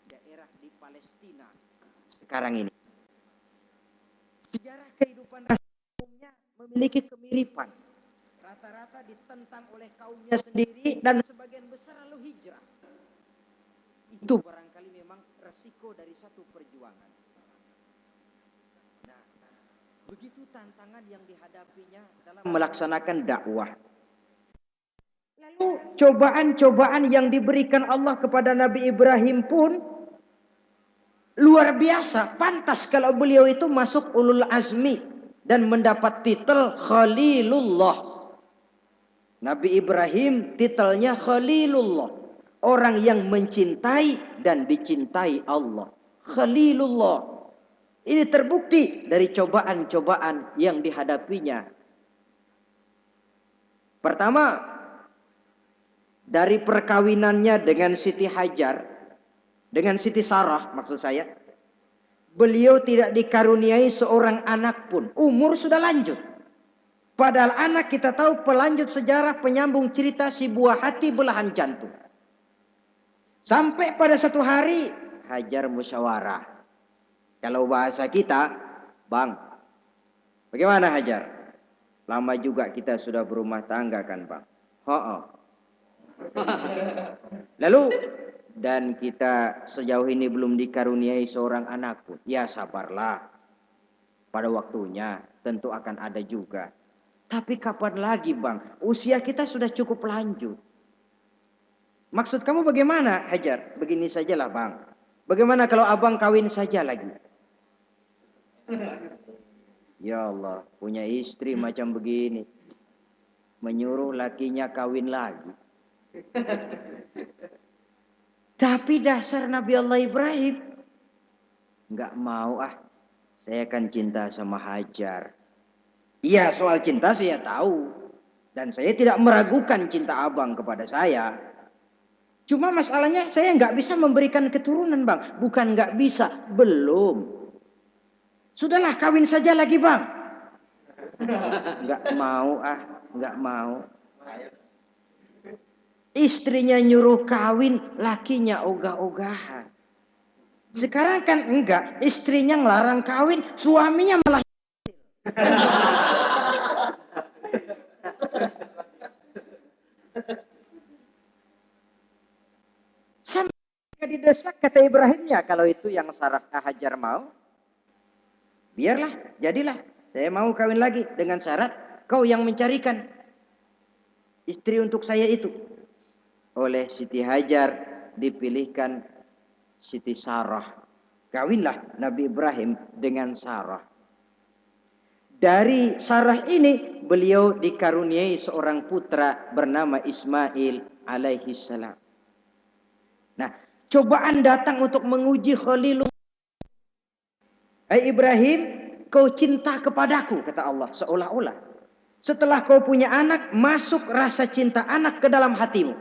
daerah di Palestina sekarang ini. Sejarah kehidupan Rasulullah memiliki kemiripan. Rata-rata ditentang oleh kaumnya sendiri dan sebagian besar lalu hijrah. Itu barangkali memang resiko dari satu perjuangan. Nah, begitu tantangan yang dihadapinya dalam melaksanakan dakwah. Lalu cobaan-cobaan yang diberikan Allah kepada Nabi Ibrahim pun luar biasa. Pantas kalau beliau itu masuk ulul azmi dan mendapat titel Khalilullah. Nabi Ibrahim titelnya Khalilullah, orang yang mencintai dan dicintai Allah. Khalilullah. Ini terbukti dari cobaan-cobaan yang dihadapinya. Pertama, dari perkawinannya dengan Siti Hajar, dengan Siti Sarah maksud saya, beliau tidak dikaruniai seorang anak pun. Umur sudah lanjut. Padahal anak kita tahu pelanjut sejarah, penyambung cerita si buah hati belahan jantung. Sampai pada satu hari Hajar musyawarah. Kalau bahasa kita, Bang, bagaimana Hajar? Lama juga kita sudah berumah tangga kan Bang? Lalu, dan kita sejauh ini belum dikaruniai seorang anak pun. Ya sabarlah. Pada waktunya tentu akan ada juga. Tapi kapan lagi Bang? Usia kita sudah cukup lanjut. Maksud kamu bagaimana Hajar? Begini sajalah Bang. Bagaimana kalau abang kawin saja lagi? Ya Allah, punya istri macam begini. Menyuruh lakinya kawin lagi. Tapi dasar Nabi Allah Ibrahim. Enggak mau saya kan cinta sama Hajar. Iya, soal cinta saya tahu. Dan saya tidak meragukan cinta abang kepada saya. Cuma masalahnya saya nggak bisa memberikan keturunan bang. Bukan nggak bisa, belum. Sudahlah kawin saja lagi bang. Nggak mau nggak mau. Istrinya nyuruh kawin, lakinya ogah-ogahan. Sekarang kan enggak, istrinya ngelarang kawin, suaminya malah sampai didesak kata Ibrahimnya, kalau itu yang Sarah Hajar mau, biarlah, jadilah. Saya mau kawin lagi dengan syarat kau yang mencarikan istri untuk saya itu. Oleh Siti Hajar dipilihkan Siti Sarah. Kawinlah Nabi Ibrahim dengan Sarah. Dari Sarah ini beliau dikaruniai seorang putra bernama Ismail alaihi salam. Nah, cobaan datang untuk menguji Khalilullah. Hai Ibrahim, kau cinta kepadaku, kata Allah, seolah-olah. Setelah kau punya anak, masuk rasa cinta anak ke dalam hatimu.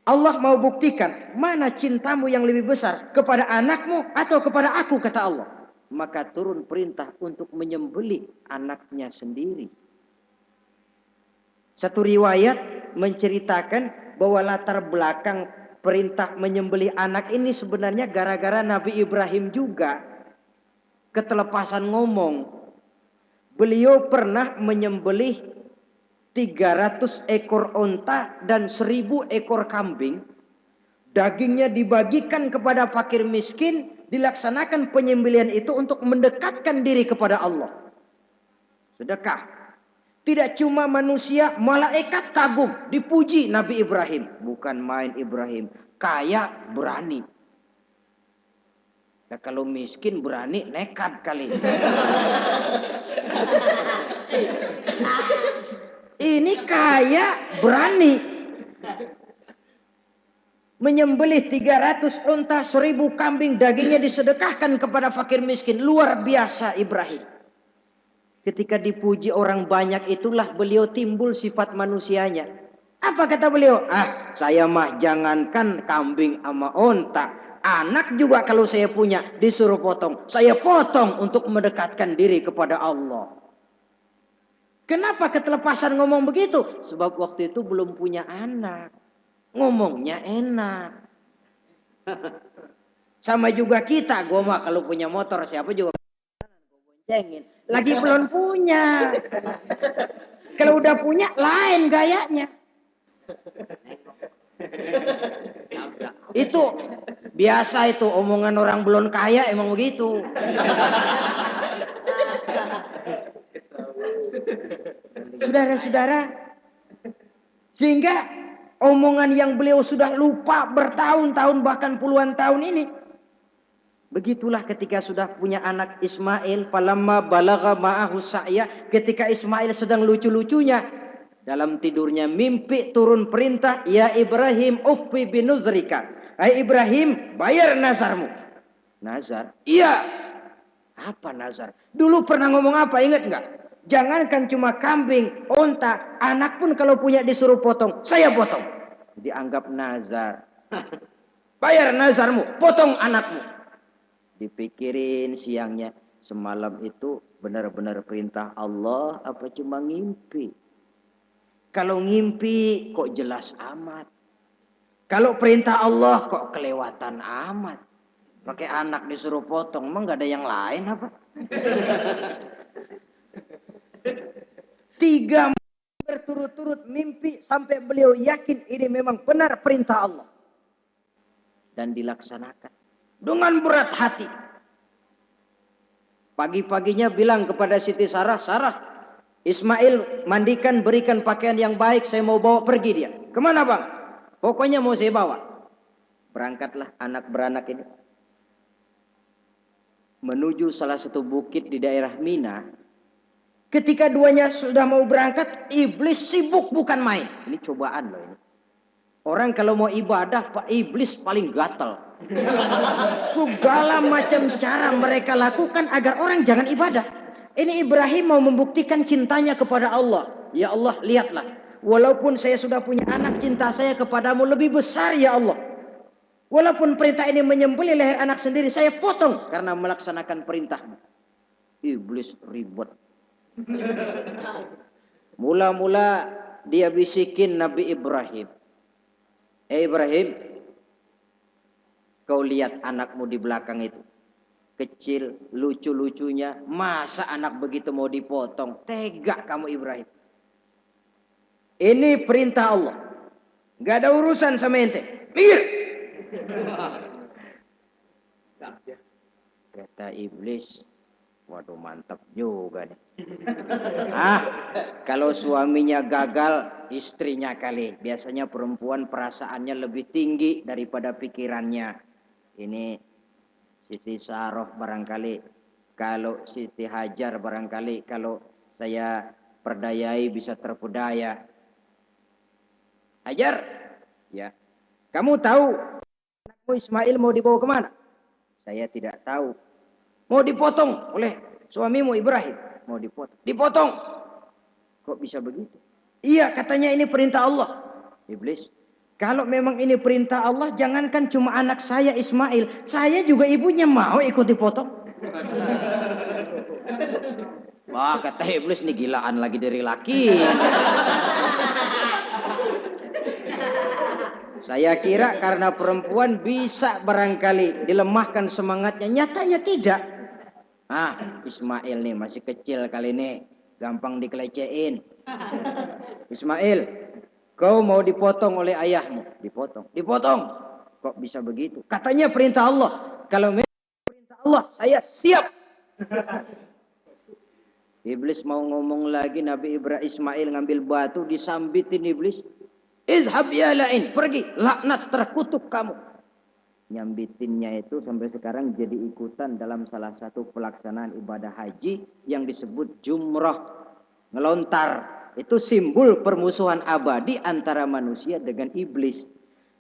Allah mau buktikan mana cintamu yang lebih besar, kepada anakmu atau kepada aku, kata Allah. Maka turun perintah untuk menyembelih anaknya sendiri. Satu riwayat menceritakan bahwa latar belakang perintah menyembelih anak ini sebenarnya gara-gara Nabi Ibrahim juga ketelepasan ngomong. Beliau pernah menyembelih 300 ekor onta dan 1000 ekor kambing. Dagingnya dibagikan kepada fakir miskin, dilaksanakan penyembelihan itu untuk mendekatkan diri kepada Allah. Sedekah. Tidak cuma manusia, malaikat kagum, dipuji Nabi Ibrahim. Bukan main Ibrahim, kaya berani. Nah, kalau miskin berani, nekat kali. Ini kaya berani. Menyembelih 300 unta, 1000 kambing, dagingnya disedekahkan kepada fakir miskin. Luar biasa Ibrahim. Ketika dipuji orang banyak itulah beliau timbul sifat manusianya. Apa kata beliau? Saya mah jangankan kambing sama unta, anak juga kalau saya punya disuruh potong, saya potong untuk mendekatkan diri kepada Allah. Kenapa ketelepasan ngomong begitu? Sebab waktu itu belum punya anak. Ngomongnya enak. Sama juga kita, gue mah kalau punya motor siapa juga boncengin. Lagi belum punya. Kalau udah punya lain gayanya. Itu biasa itu omongan orang belum kaya emang begitu. Saudara-saudara, sehingga omongan yang beliau sudah lupa bertahun-tahun bahkan puluhan tahun ini. Begitulah ketika sudah punya anak Ismail, falamma balagha ma'ahu sa'ya, ketika Ismail sedang lucu-lucunya dalam tidurnya mimpi turun perintah, ya Ibrahim uffi binuzrika. Hai Ibrahim, bayar nazarmu. Nazar? Iya. Apa nazar? Dulu pernah ngomong apa, ingat enggak? Jangankan cuma kambing, onta, anak pun kalau punya disuruh potong, saya potong. Dianggap nazar. Bayar nazarmu, potong anakmu. Dipikirin siangnya, semalam itu benar-benar perintah Allah apa cuma ngimpi? Kalau ngimpi kok jelas amat. Kalau perintah Allah kok kelewatan amat. Pakai anak disuruh potong, emang gak ada yang lain apa? 3 berturut-turut mimpi sampai beliau yakin ini memang benar perintah Allah. Dan dilaksanakan. Dengan berat hati. Pagi-paginya bilang kepada Siti Sarah, Sarah, Ismail mandikan, berikan pakaian yang baik, saya mau bawa pergi dia. Kemana bang? Pokoknya mau saya bawa. Berangkatlah anak beranak ini. Menuju salah satu bukit di daerah Mina. Ketika duanya sudah mau berangkat, iblis sibuk bukan main. Ini cobaan loh ini. Orang kalau mau ibadah, Pak, iblis paling gatal. Segala macam cara mereka lakukan agar orang jangan ibadah. Ini Ibrahim mau membuktikan cintanya kepada Allah. Ya Allah, lihatlah. Walaupun saya sudah punya anak, cinta saya kepadamu lebih besar ya Allah. Walaupun perintah ini menyembelih leher anak sendiri, saya potong karena melaksanakan perintahmu. Iblis ribet. Mula-mula dia bisikin Nabi Ibrahim. Ibrahim, kau lihat anakmu di belakang itu. Kecil, lucu-lucunya. Masa anak begitu mau dipotong? Tega kamu Ibrahim. Ini perintah Allah. Gak ada urusan sama ente. Minggir. Kata iblis, waduh mantap juga nih. Kalau suaminya gagal, istrinya kali. Biasanya perempuan perasaannya lebih tinggi daripada pikirannya. Ini Siti Saroh barangkali. Kalau Siti Hajar barangkali. Kalau saya perdayai bisa terpedaya. Hajar, ya. Kamu tahu anakmu Ismail mau dibawa kemana? Saya tidak tahu. Mau dipotong oleh suamimu Ibrahim. Mau dipotong. Dipotong. Kok bisa begitu? Iya, katanya ini perintah Allah. Iblis. Kalau memang ini perintah Allah, jangankan cuma anak saya Ismail, saya juga ibunya mau ikut dipotong. Wah, kata iblis nih gilaan lagi dari laki. Saya kira karena perempuan bisa barangkali dilemahkan semangatnya, nyatanya tidak. Ismail nih masih kecil kali ini, gampang dikelecehin. Ismail, kau mau dipotong oleh ayahmu. Dipotong. Dipotong. Kok bisa begitu? Katanya perintah Allah. Kalau memang perintah Allah, saya siap. Iblis mau ngomong lagi, Nabi Ibrahim Ismail ngambil batu, disambitin iblis. Izhab ya la'in, pergi, laknat terkutuk kamu. Nyambitinnya itu sampai sekarang jadi ikutan dalam salah satu pelaksanaan ibadah haji yang disebut jumrah. Ngelontar. Itu simbol permusuhan abadi antara manusia dengan iblis.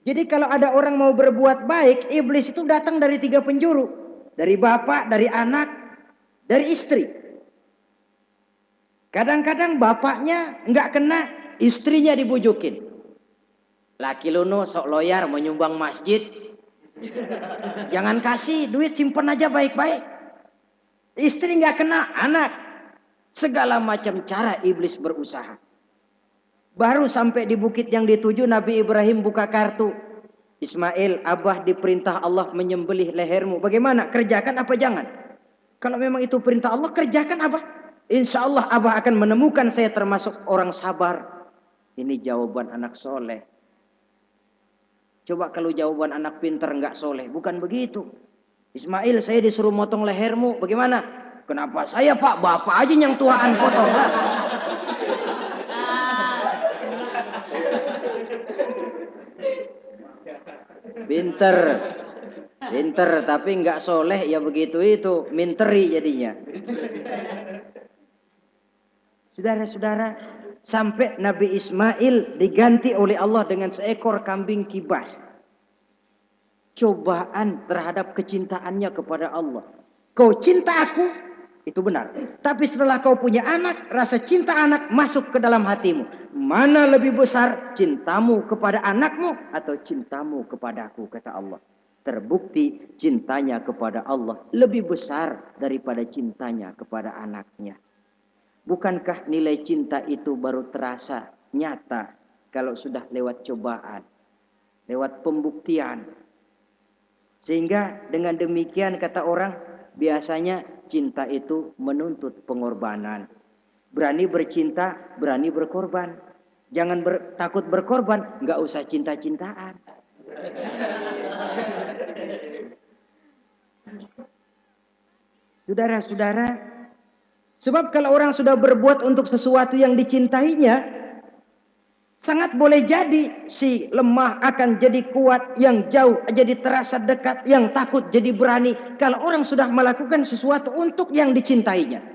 Jadi kalau ada orang mau berbuat baik, iblis itu datang dari 3 penjuru. Dari bapak, dari anak, dari istri. Kadang-kadang bapaknya nggak kena, istrinya dibujukin. Laki luno sok loyar mau nyumbang masjid. Jangan kasih duit, simpen aja baik-baik. Istri nggak kena, anak. Segala macam cara iblis berusaha. Baru sampai di bukit yang dituju, Nabi Ibrahim buka kartu. Ismail, Abah diperintah Allah menyembelih lehermu. Bagaimana? Kerjakan apa jangan? Kalau memang itu perintah Allah, kerjakan Abah. Insya Allah Abah akan menemukan saya termasuk orang sabar. Ini jawaban anak soleh. Coba kalau jawaban anak pinter nggak soleh, bukan begitu. Ismail, saya disuruh motong lehermu, bagaimana? Kenapa saya pak? Bapak aja yang tuaan potong. Pinter, tapi nggak soleh ya begitu itu, minteri jadinya. Saudara-saudara, sampai Nabi Ismail diganti oleh Allah dengan seekor kambing kibas. Cobaan terhadap kecintaannya kepada Allah. Kau cinta aku, itu benar. Tapi setelah kau punya anak, rasa cinta anak masuk ke dalam hatimu. Mana lebih besar, cintamu kepada anakmu atau cintamu kepadaku, kata Allah. Terbukti cintanya kepada Allah lebih besar daripada cintanya kepada anaknya. Bukankah nilai cinta itu baru terasa nyata kalau sudah lewat cobaan, lewat pembuktian. Sehingga dengan demikian kata orang, biasanya cinta itu menuntut pengorbanan. Berani bercinta, berani berkorban. Jangan takut berkorban, nggak usah cinta-cintaan. Saudara-saudara, sebab kalau orang sudah berbuat untuk sesuatu yang dicintainya, sangat boleh jadi si lemah akan jadi kuat, yang jauh jadi terasa dekat, yang takut jadi berani. Kalau orang sudah melakukan sesuatu untuk yang dicintainya.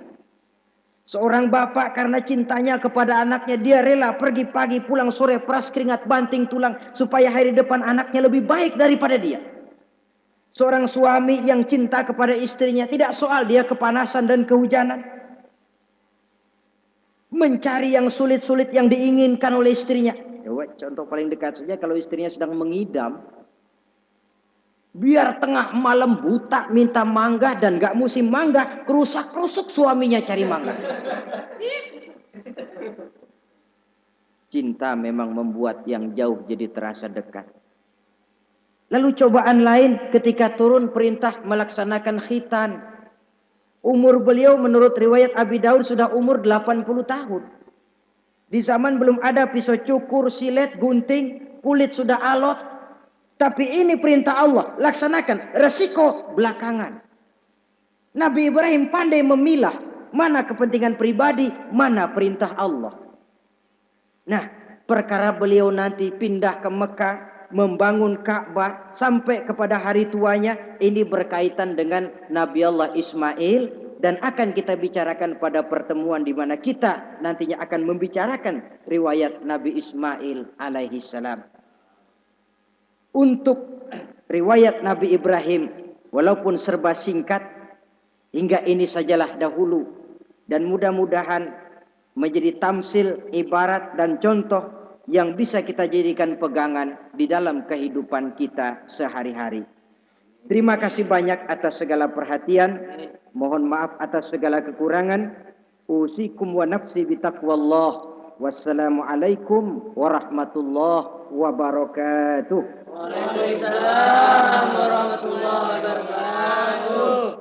Seorang bapak karena cintanya kepada anaknya, dia rela pergi pagi pulang sore, peras keringat banting tulang supaya hari depan anaknya lebih baik daripada dia. Seorang suami yang cinta kepada istrinya, tidak soal dia kepanasan dan kehujanan. mencari yang sulit-sulit yang diinginkan oleh istrinya. Coba contoh paling dekat saja, kalau istrinya sedang mengidam, biar tengah malam buta minta mangga dan gak musim mangga, kerusak-kerusuk suaminya cari mangga. Cinta memang membuat yang jauh jadi terasa dekat. Lalu cobaan lain ketika turun perintah melaksanakan khitan. Umur beliau menurut riwayat Abi Daud sudah umur 80 tahun. Di zaman belum ada pisau cukur, silet, gunting, kulit sudah alot. Tapi ini perintah Allah, laksanakan, resiko belakangan. Nabi Ibrahim pandai memilah mana kepentingan pribadi, mana perintah Allah. Nah, perkara beliau nanti pindah ke Mekah, membangun Ka'bah sampai kepada hari tuanya, ini berkaitan dengan Nabi Allah Ismail, dan akan kita bicarakan pada pertemuan di mana kita nantinya akan membicarakan riwayat Nabi Ismail alaihi salam. Untuk riwayat Nabi Ibrahim, walaupun serba singkat, hingga ini sajalah dahulu, dan mudah-mudahan menjadi tamsil, ibarat dan contoh yang bisa kita jadikan pegangan di dalam kehidupan kita sehari-hari. Terima kasih banyak atas segala perhatian. Mohon maaf atas segala kekurangan. Usikum wa nafsi bitaqwallah. Wassalamualaikum warahmatullahi wabarakatuh. Waalaikumsalam warahmatullahi wabarakatuh.